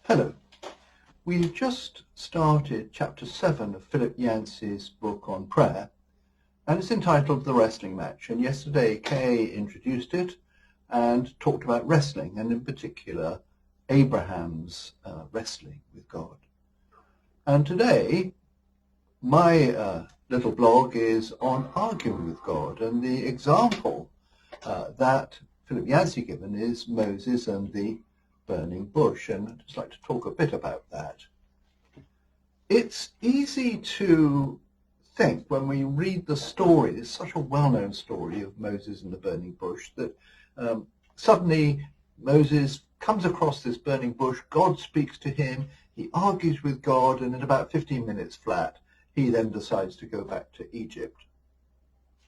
Hello. We've just started chapter 7 of Philip Yancey's book on prayer, and it's entitled The Wrestling Match. And yesterday Kay introduced it and talked about wrestling, and in particular Abraham's wrestling with God. And today my little blog is on arguing with God, and the example that Philip Yancey given is Moses and the burning bush, and I'd just like to talk a bit about that. It's easy to think when we read the story, it's such a well-known story of Moses and the burning bush, that suddenly Moses comes across this burning bush, God speaks to him, he argues with God, and in about 15 minutes flat, he then decides to go back to Egypt.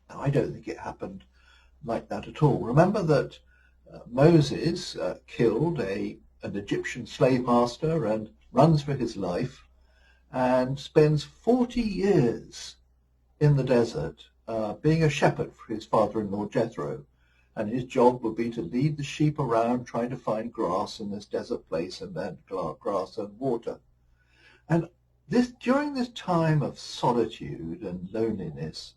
Now, I don't think it happened like that at all. Remember that Moses killed an Egyptian slave master and runs for his life and spends 40 years in the desert being a shepherd for his father-in-law Jethro. And his job would be to lead the sheep around trying to find grass in this desert place, and then grass and water. And during this time of solitude and loneliness,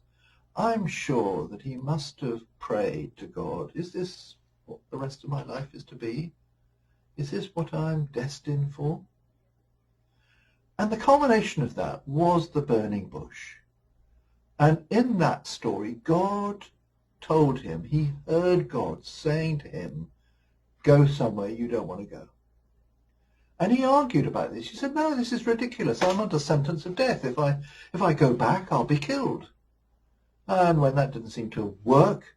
I'm sure that he must have prayed to God, is this what the rest of my life is to be? Is this what I'm destined for? And the culmination of that was the burning bush. And in that story, God told him, he heard God saying to him, go somewhere you don't want to go. And he argued about this. He said, no, this is ridiculous. I'm under sentence of death. If I go back, I'll be killed. And when that didn't seem to work,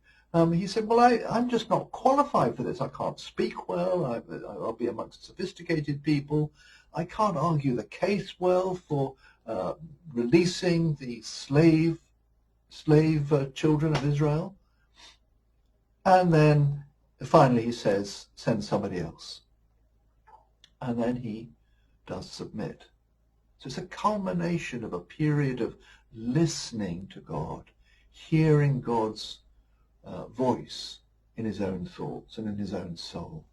he said, well, I'm just not qualified for this. I can't speak well. I'll be amongst sophisticated people. I can't argue the case well for releasing the slave children of Israel. And then finally he says, send somebody else. And then he does submit. So it's a culmination of a period of listening to God, hearing God's voice in his own thoughts and in his own soul.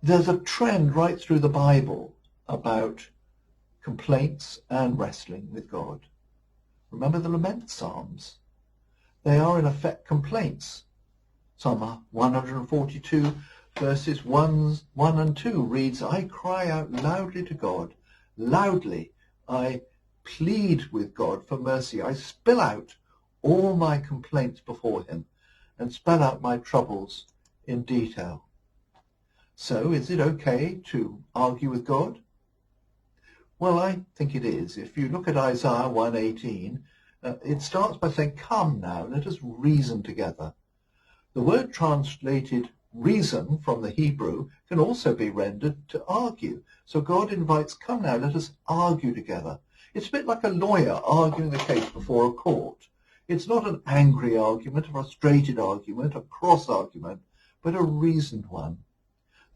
There's a trend right through the Bible about complaints and wrestling with God. Remember the lament psalms? They are in effect complaints. Psalm 142 verses 1 and 2 reads, I cry out loudly to God, loudly I plead with God for mercy. I spill out all my complaints before him and spell out my troubles in detail. So is it okay to argue with God? Well, I think it is. If you look at Isaiah 1:18, it starts by saying, come now, let us reason together. The word translated reason from the Hebrew can also be rendered to argue. So God invites, come now, let us argue together. It's a bit like a lawyer arguing the case before a court. It's not an angry argument, a frustrated argument, a cross argument, but a reasoned one.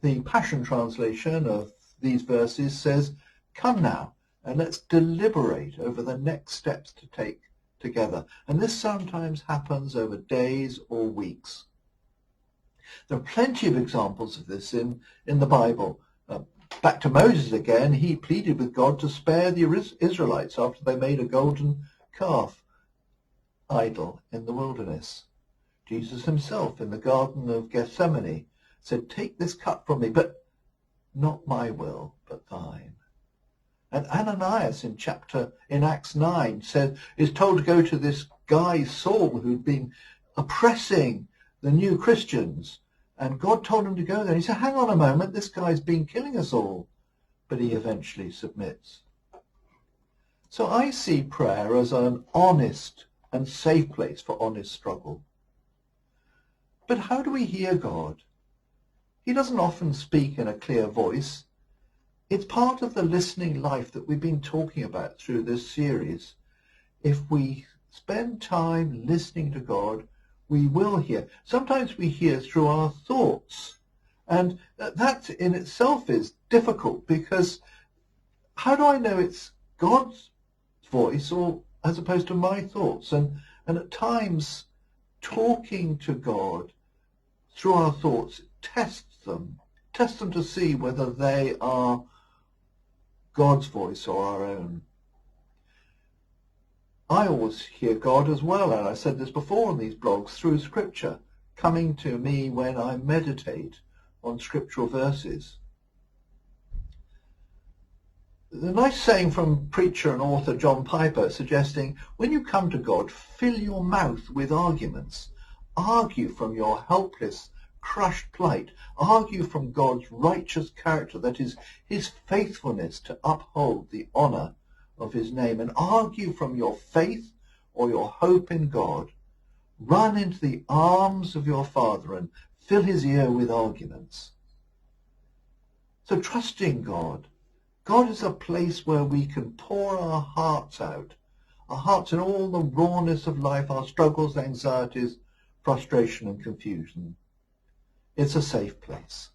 The Passion Translation of these verses says, come now, and let's deliberate over the next steps to take together. And this sometimes happens over days or weeks. There are plenty of examples of this in the Bible. Back to Moses again, he pleaded with God to spare the Israelites after they made a golden calf idol in the wilderness. Jesus himself in the Garden of Gethsemane said, take this cup from me, but not my will, but thine. And Ananias in Acts 9 is told to go to this guy Saul who'd been oppressing the new Christians. And God told him to go there. He said, hang on a moment, this guy's been killing us all. But he eventually submits. So I see prayer as an honest and safe place for honest struggle. But how do we hear God? He doesn't often speak in a clear voice. It's part of the listening life that we've been talking about through this series. If we spend time listening to God, we will hear. Sometimes we hear through our thoughts. And that in itself is difficult, because how do I know it's God's voice or as opposed to my thoughts? And at times talking to God through our thoughts tests them test them to see whether they are God's voice or our own. I always hear God as well, and I said this before on these blogs, through Scripture, coming to me when I meditate on scriptural verses. The nice saying from preacher and author John Piper suggesting, when you come to God, fill your mouth with arguments. Argue from your helpless, crushed plight. Argue from God's righteous character, that is, his faithfulness to uphold the honor of his name. And argue from your faith or your hope in God. Run into the arms of your Father and fill his ear with arguments. So trusting God. God is a place where we can pour our hearts out, our hearts in all the rawness of life, our struggles, anxieties, frustration and confusion. It's a safe place.